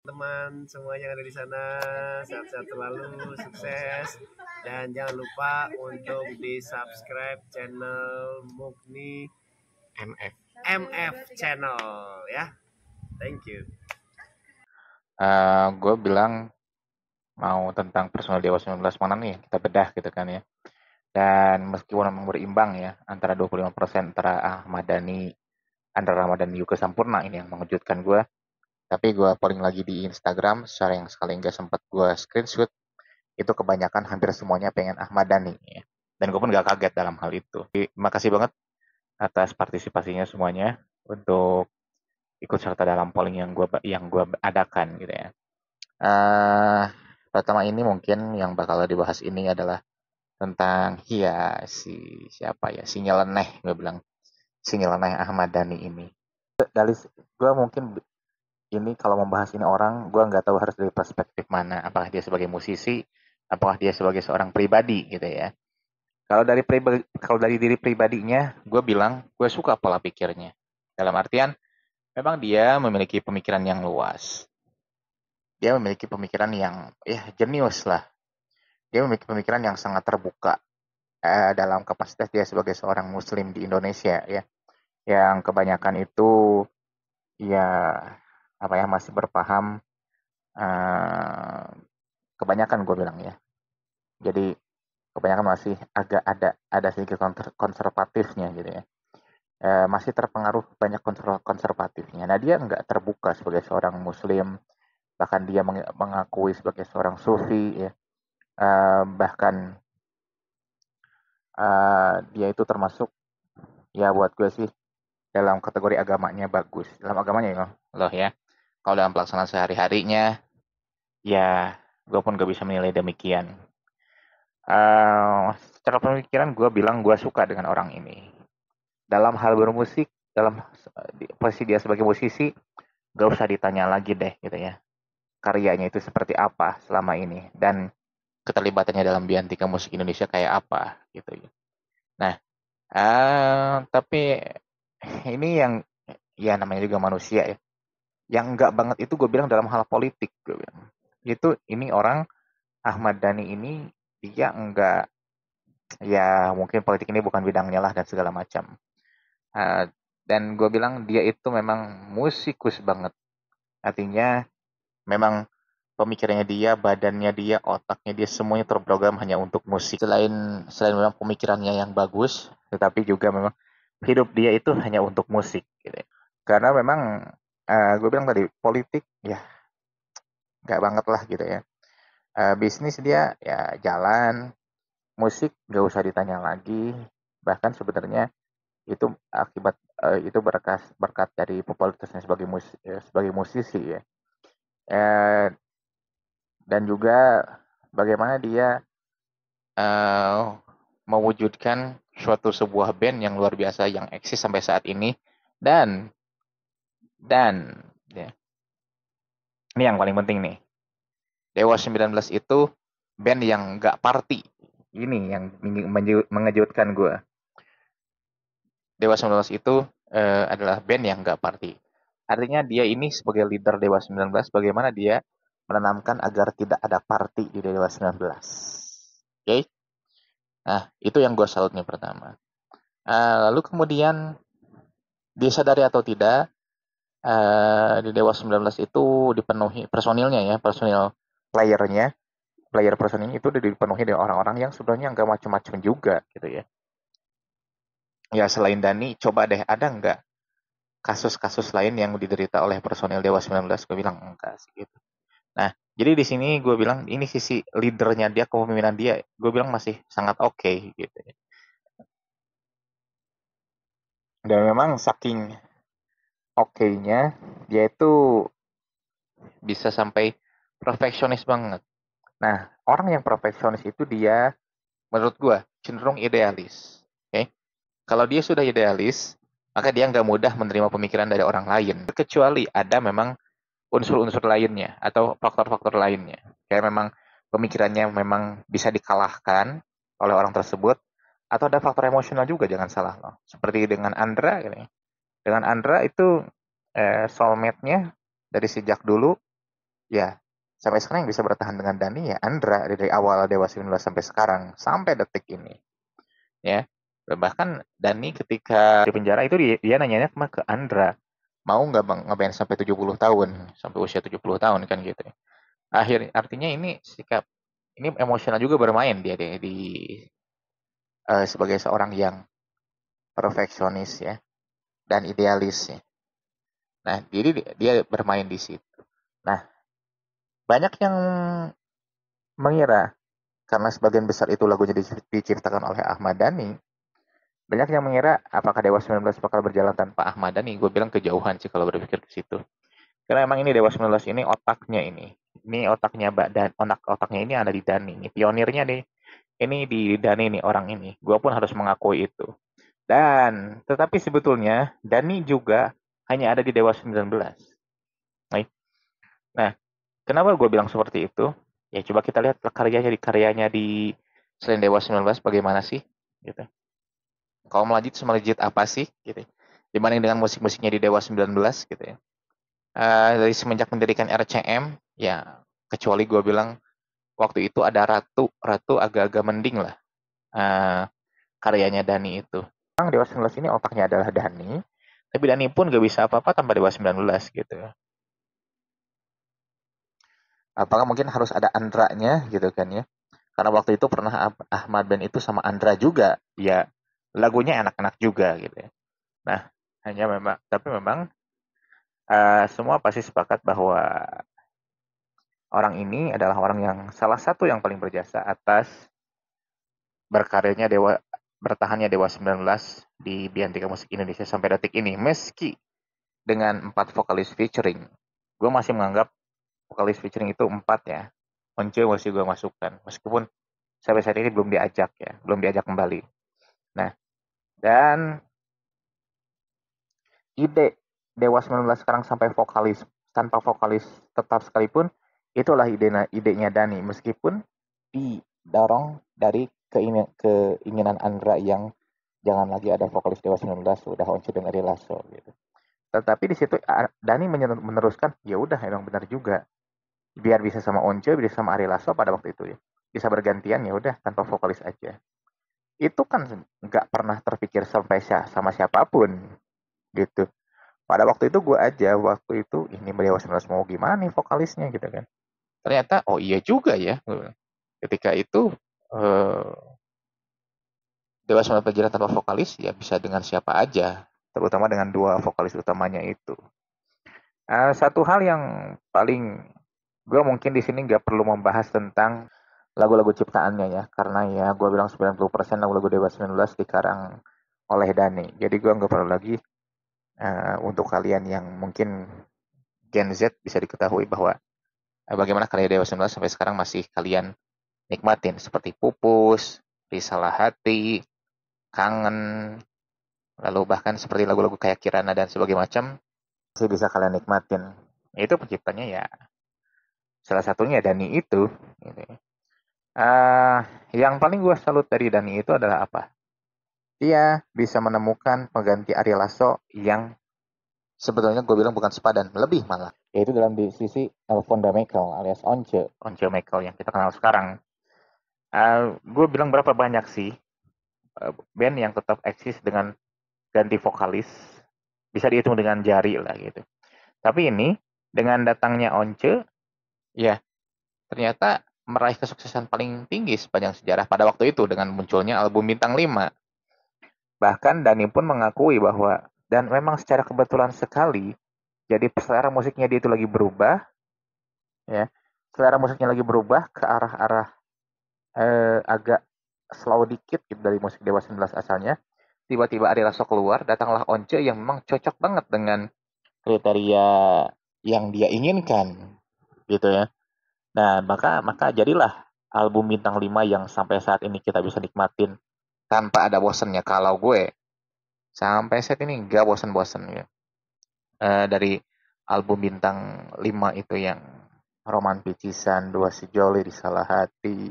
teman semua yang ada di sana, sehat-sehat selalu, sukses, dan jangan lupa untuk di subscribe channel Mukni MF channel ya. Thank you. Gue bilang mau tentang personal Dewa 19 mana nih kita bedah gitu kan ya. Dan meskipun memang berimbang ya antara 25% antara Ahmad Dhani, Andra Ramadan Yuka Sampurna ini yang mengejutkan gue. Tapi gue polling lagi di Instagram secara yang sekali nggak sempat gue screenshot, itu kebanyakan hampir semuanya pengen Ahmad Dhani ya. Dan gue pun gak kaget dalam hal itu. Jadi, terima kasih banget atas partisipasinya semuanya untuk ikut serta dalam polling yang gue adakan gitu ya. Eh Pertama ini mungkin yang bakal dibahas ini adalah tentang siapa ya, si nyeleneh, gue bilang si nyeleneh Ahmad Dhani ini. Dari gue mungkin ini kalau membahas ini orang, gue nggak tahu harus dari perspektif mana. Apakah dia sebagai musisi, apakah dia sebagai seorang pribadi gitu ya. Kalau dari diri pribadinya, gue bilang gue suka pola pikirnya. Dalam artian, memang dia memiliki pemikiran yang luas. Dia memiliki pemikiran yang ya jenius lah. Dia memiliki pemikiran yang sangat terbuka dalam kapasitas dia sebagai seorang muslim di Indonesia ya, yang kebanyakan itu ya apa ya masih berpaham, eh, kebanyakan gue bilang ya. Jadi kebanyakan masih agak ada sedikit konservatifnya gitu ya. Masih terpengaruh banyak konservatifnya. Nah, dia nggak terbuka sebagai seorang muslim, bahkan dia mengakui sebagai seorang sufi ya. Bahkan dia itu termasuk ya buat gue sih dalam kategori agamanya bagus. Dalam agamanya ya loh ya. Kalau dalam pelaksanaan sehari-harinya ya gue pun gak bisa menilai demikian. Secara pemikiran gue bilang gue suka dengan orang ini. Dalam hal bermusik, dalam posisi dia sebagai musisi, gak usah ditanya lagi deh gitu ya. Karyanya itu seperti apa selama ini dan keterlibatannya dalam biantika musik Indonesia kayak apa gitu ya. Nah, tapi ini yang ya namanya juga manusia ya. Yang enggak banget itu gue bilang dalam hal politik gue bilang. Itu ini orang Ahmad Dhani ini dia enggak ya mungkin politik ini bukan bidangnya lah dan segala macam. Uh, dan gue bilang dia itu memang musikus banget. Artinya memang pemikirannya dia, badannya dia, otaknya dia semuanya terprogram hanya untuk musik. Selain memang pemikirannya yang bagus, tetapi juga memang hidup dia itu hanya untuk musik gitu ya. Karena memang gue bilang tadi politik ya nggak banget lah gitu ya. Bisnis dia ya jalan, musik nggak usah ditanya lagi. Bahkan sebenarnya itu akibat itu berkat dari popularitasnya sebagai musisi ya. Eh, dan juga bagaimana dia eh, mewujudkan sebuah band yang luar biasa yang eksis sampai saat ini dan ya, ini yang paling penting nih. Dewa 19 itu band yang nggak party. Ini yang mengejutkan gue. Dewa 19 itu adalah band yang nggak party. Artinya dia ini sebagai leader Dewa 19, bagaimana dia menanamkan agar tidak ada party di Dewa 19. Oke? Okay? Nah, itu yang gue salut nih pertama. Lalu kemudian disadari atau tidak, di Dewa 19 itu dipenuhi personilnya ya, playernya, player personilnya itu dipenuhi dengan orang-orang yang sebenarnya nggak macam-macam juga gitu ya. Ya selain Dani, coba deh ada nggak kasus-kasus lain yang diderita oleh personil Dewa 19? Gue bilang enggak sih gitu. Nah, jadi di sini gue bilang ini sisi leadernya dia, kepemimpinan dia, gue bilang masih sangat oke gitu ya. Dan memang saking oke-nya, dia itu bisa sampai perfeksionis banget. Nah, orang yang perfeksionis itu dia, menurut gue, cenderung idealis. Oke? Okay? Kalau dia sudah idealis, maka dia nggak mudah menerima pemikiran dari orang lain. Kecuali ada memang unsur-unsur lainnya atau faktor-faktor lainnya. Kayak memang pemikirannya memang bisa dikalahkan oleh orang tersebut, atau ada faktor emosional juga, jangan salah loh. Seperti dengan Andra, gitu. Dengan Andra itu soulmate-nya dari sejak dulu Ya, sampai sekarang yang bisa bertahan dengan Dani ya Andra dari awal Dewa 19 sampai sekarang, sampai detik ini. Ya, bahkan Dani ketika di penjara itu dia nanyanya ke Andra, mau nggak bang ngeband sampai 70 tahun, sampai usia 70 tahun kan gitu. Artinya ini sikap, ini emosional juga bermain dia di sebagai seorang yang perfeksionis ya dan idealis ya. Nah, jadi dia bermain di situ. Nah, banyak yang mengira karena sebagian besar itu lagunya diciptakan oleh Ahmad Dhani, banyak yang mengira apakah Dewa 19 bakal berjalan tanpa Ahmad Dhani. Gue bilang kejauhan sih kalau berpikir ke situ. Karena emang ini Dewa 19 ini otaknya ini. Ini otaknya Mbak Dan, otaknya ini ada di Dhani. Ini pionirnya nih. Ini di Dhani nih orang ini. Gue pun harus mengakui itu. Dan tetapi sebetulnya Dhani juga hanya ada di Dewa 19. Nah, kenapa gue bilang seperti itu? Ya coba kita lihat karyanya di selain Dewa 19 bagaimana sih gitu. Kalau melejit apa sih gitu. Dibanding dengan musik-musiknya di Dewa 19 gitu ya. Dari semenjak mendirikan RCM ya kecuali gue bilang waktu itu ada Ratu agak-agak mending lah karyanya Dani itu. Memang Dewa 19 ini otaknya adalah Dani, tapi Dani pun gak bisa apa-apa tanpa Dewa 19 gitu. Apakah mungkin harus ada Andra-nya gitu kan ya. Karena waktu itu pernah Ahmad Ben itu sama Andra juga. Ya lagunya enak-enak juga gitu ya. Nah, tapi memang semua pasti sepakat bahwa orang ini adalah orang yang salah satu yang paling berjasa atas berkaryanya bertahannya Dewa 19 di Biantika Musik Indonesia sampai detik ini. Meski dengan 4 vokalis featuring, gue masih menganggap vokalis featuring itu 4 ya. Once masih gue masukkan, meskipun sampai saat ini belum diajak kembali. Nah, dan ide Dewa 19 sekarang sampai vokalis tanpa vokalis tetap sekalipun itulah idenya Dani, meskipun didorong dari keinginan Andra yang jangan lagi ada vokalis Dewa 19, udah Once dan Ari Lasso gitu. Tetapi di situ Dani meneruskan, ya udah emang benar juga, biar bisa sama Once, bisa sama Ari Lasso pada waktu itu ya, bisa bergantian, ya udah tanpa vokalis aja. Itu kan nggak pernah terpikir sampai sama siapapun gitu. Pada waktu itu gue aja waktu itu ini Dewa 19 mau gimana nih vokalisnya gitu kan. Ternyata oh iya juga ya. Ketika itu Dewa 19 berjalan tanpa vokalis ya bisa dengan siapa aja, terutama dengan dua vokalis utamanya itu. Satu hal yang paling gue mungkin di sini nggak perlu membahas tentang lagu-lagu ciptaannya ya, karena ya gue bilang 90% lagu-lagu Dewa 19 dikarang oleh Dani. Jadi gue nggak perlu lagi untuk kalian yang mungkin Gen Z bisa diketahui bahwa bagaimana karya Dewa 19 sampai sekarang masih kalian nikmatin seperti Pupus, Risalah Hati, Kangen, lalu bahkan seperti lagu-lagu kayak Kirana dan sebagainya macam masih bisa kalian nikmatin. Itu penciptanya ya salah satunya Dani itu. Gitu. Yang paling gue salut dari Dani itu adalah apa? Dia bisa menemukan pengganti Ari Lasso yang sebetulnya gue bilang bukan sepadan, lebih malah. Yaitu dalam di sisi Fonda Michael alias Once Michael yang kita kenal sekarang. Gue bilang berapa banyak sih band yang tetap eksis dengan ganti vokalis, bisa dihitung dengan jari lah gitu. Tapi ini dengan datangnya Once, ya ternyata meraih kesuksesan paling tinggi sepanjang sejarah pada waktu itu dengan munculnya album Bintang 5. Bahkan Dani pun mengakui bahwa dan memang secara kebetulan sekali, jadi selera musiknya dia itu lagi berubah, ya selera musiknya lagi berubah ke arah-arah agak slow dikit gitu dari musik Dewa 19 asalnya. Tiba-tiba Ari Lasso keluar, datanglah Once yang memang cocok banget dengan kriteria yang dia inginkan gitu ya. Nah, maka jadilah album Bintang 5 yang sampai saat ini kita bisa nikmatin tanpa ada bosannya. Kalau gue sampai saat ini nggak bosan-bosan ya. Dari album Bintang 5 itu yang Roman Picisan, Dua Sejoli, Risalah Hati,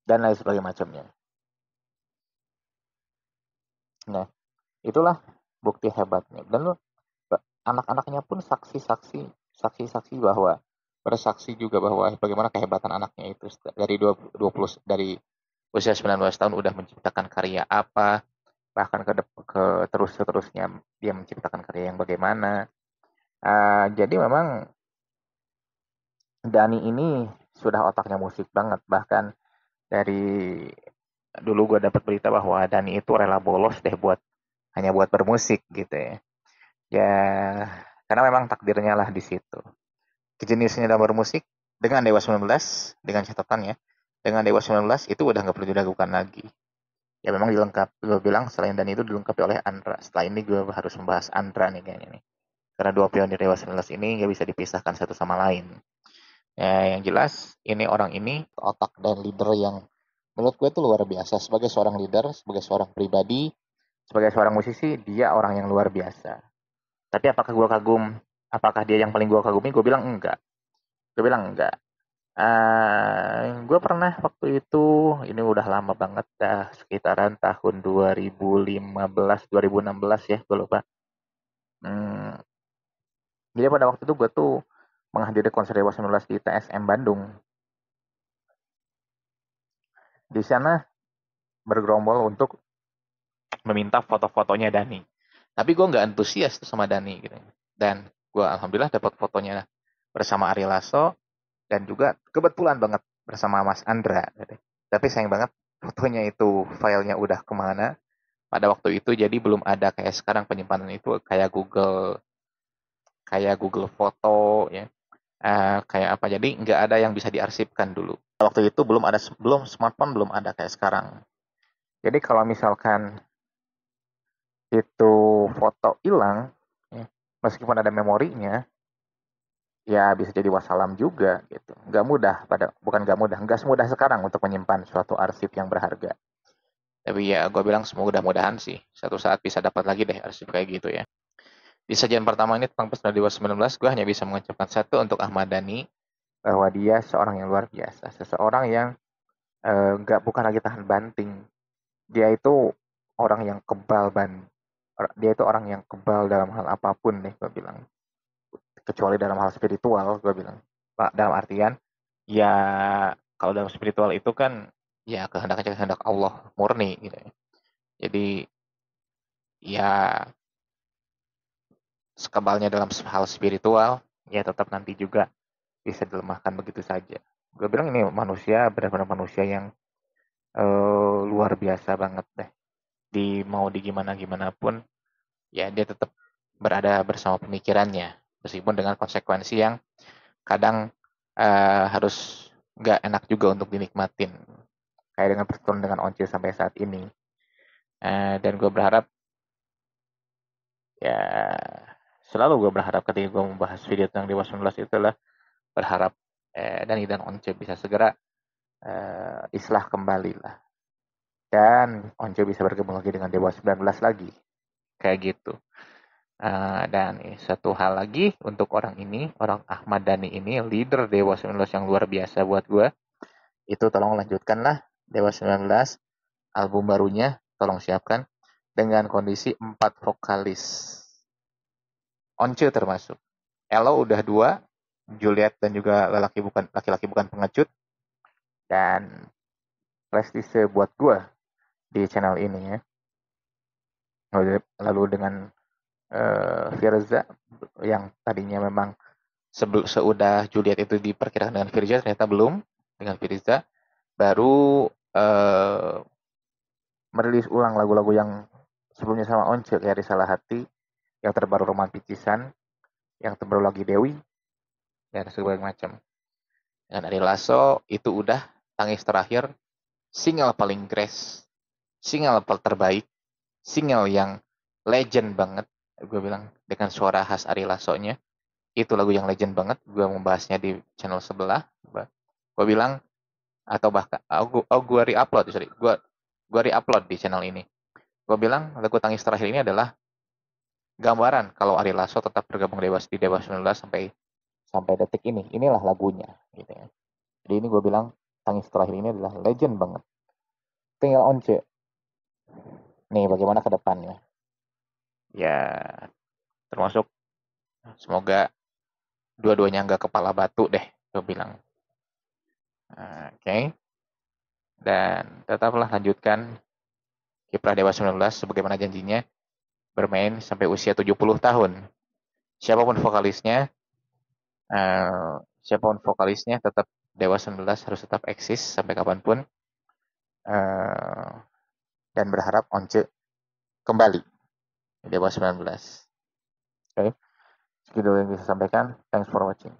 dan lain sebagainya macamnya. Nah, itulah bukti hebatnya. Dan lo anak-anaknya pun saksi-saksi bahwa bersaksi juga bahwa bagaimana kehebatan anaknya itu dari 20 dari usia 19 tahun udah menciptakan karya apa, bahkan ke terus-terusnya dia menciptakan karya yang bagaimana. Jadi memang Dani ini sudah otaknya musik banget, bahkan dari dulu gue dapat berita bahwa Dani itu rela bolos deh hanya buat bermusik gitu ya. Ya, karena memang takdirnya lah di situ. Kejeniusannya dalam bermusik dengan Dewa 19, dengan catatannya, dengan Dewa 19 itu udah nggak perlu diragukan lagi. Ya memang gue bilang selain Dani itu dilengkapi oleh Andra. Setelah ini gue harus membahas Andra nih kayaknya nih. Karena dua pionir Dewa 19 ini nggak bisa dipisahkan satu sama lain. Ya, yang jelas orang ini otak dan leader yang menurut gue itu luar biasa. Sebagai seorang leader, sebagai seorang pribadi, sebagai seorang musisi, dia orang yang luar biasa. Tapi apakah gue kagum? Apakah dia yang paling gue kagumi? Gue bilang enggak. Gue pernah waktu itu, ini udah lama banget dah, sekitaran tahun 2015, 2016 ya, gue lupa. Jadi pada waktu itu gue tuh menghadiri konser Dewa 19 di TSM Bandung. Di sana bergerombol untuk meminta foto-fotonya Dani. Tapi gue nggak antusias tuh sama Dani gitu. Dan gue alhamdulillah dapat fotonya bersama Ari Lasso dan juga kebetulan banget bersama Mas Andra. Gitu. Tapi sayang banget fotonya itu filenya udah kemana. Pada waktu itu jadi belum ada kayak sekarang penyimpanan itu kayak Google Foto ya. Kayak apa, jadi nggak ada yang bisa diarsipkan dulu. Waktu itu belum smartphone belum ada kayak sekarang. Jadi kalau misalkan itu foto hilang, ya, meskipun ada memorinya, ya bisa jadi wassalam juga gitu. Nggak semudah sekarang untuk menyimpan suatu arsip yang berharga. Tapi ya gue bilang mudah-mudahan sih suatu saat bisa dapat lagi deh arsip kayak gitu ya. Di sajian pertama ini tentang personal Dewa 19, gue hanya bisa mengucapkan satu untuk Ahmad Dhani, bahwa dia seorang yang luar biasa, seseorang yang bukan lagi tahan banting. Dia itu orang yang dia itu orang yang kebal dalam hal apapun nih gue bilang, kecuali dalam hal spiritual gue bilang. Pak, dalam artian ya kalau dalam spiritual itu kan ya kehendak Allah murni gitu ya. Jadi ya sekebalnya dalam hal spiritual ya tetap nanti juga bisa dilemahkan begitu saja. Gue bilang ini manusia benar-benar manusia yang luar biasa banget deh. Di gimana pun ya dia tetap berada bersama pemikirannya meskipun dengan konsekuensi yang kadang harus nggak enak juga untuk dinikmatin, kayak dengan pertemuan dengan Once sampai saat ini. Dan gue berharap ya selalu gue berharap ketika gue membahas video tentang Dewa 19 itulah berharap Dani dan Once bisa segera islah kembali lah, dan Once bisa bergabung lagi dengan Dewa 19 lagi kayak gitu. Dan satu hal lagi untuk orang Ahmad Dhani ini, leader Dewa 19 yang luar biasa buat gue, itu tolong lanjutkanlah Dewa 19 album barunya, tolong siapkan dengan kondisi 4 vokalis. Once termasuk. Elo udah 2, Juliet dan juga laki-laki bukan pengecut, dan prestise buat gue di channel ini ya. Lalu dengan Firza yang tadinya memang seudah Juliet itu diperkirakan dengan Firza, ternyata belum. Dengan Firza baru merilis ulang lagu-lagu yang sebelumnya sama Once, kayak Risalah Hati, yang terbaru Roman Picisan, yang terbaru lagi Dewi, dan segala macam. Dan Ari Lasso itu udah Tangis Terakhir, single paling grace, single terbaik, single yang legend banget. Gue bilang dengan suara khas Ari Lasso-nya, itu lagu yang legend banget. Gue membahasnya di channel sebelah. Gue bilang, atau bahkan gue re-upload, gue re-upload di channel ini. Gue bilang lagu Tangis Terakhir ini adalah gambaran kalau Ari Lasso tetap bergabung di Dewa 19 sampai detik ini. Inilah lagunya gitu ya. Jadi ini gue bilang Tangis Terakhir ini adalah legend banget. Tinggal Once nih bagaimana ke depannya. Ya termasuk semoga dua-duanya nggak kepala batu deh, gue bilang. Oke. Dan tetaplah lanjutkan kiprah Dewa 19 sebagaimana janjinya bermain sampai usia 70 tahun. Siapapun vokalisnya, tetap Dewa 19 harus tetap eksis sampai kapanpun. Dan berharap Once kembali di Dewa 19. Oke. Segitu yang bisa sampaikan. Thanks for watching.